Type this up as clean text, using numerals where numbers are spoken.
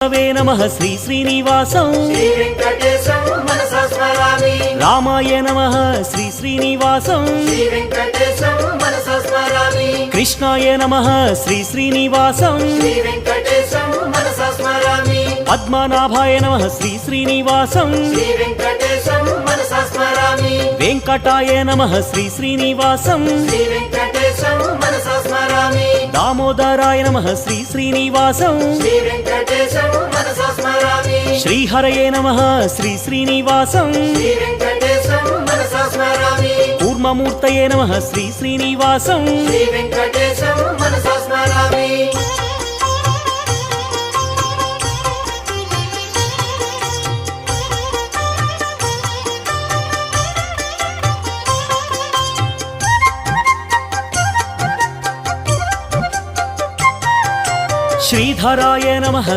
वे नमः श्री श्रीनिवासं श्री वेंकटेशं मनसा स्मरामि। रामाय नमः श्री श्रीनिवासं श्री वेंकटेशं मनसा स्मरामि। कृष्णाय नमः श्री श्रीनिवासं श्री वेंकटेशं मनसा स्मरामि। पद्मनाभाय नमः श्री श्रीनिवासं श्री वेंकटेशं मनसा स्मरामि। वेंकटाय नमः श्री श्रीनिवासं श्री वेंकटेशं मनसा स्मरामि। दामोदराय नमः श्री श्रीनिवासं श्री वेंकटेशं मनसा स्मरामि। श्रीहरये नमः श्री श्रीनिवासं श्री वेंकटेशं मनसा स्मरामि। कूर्ममूर्तये नमः श्री श्रीनिवासं श्री वेंकटेशं मनसा स्मरामि। श्रीधराय नमः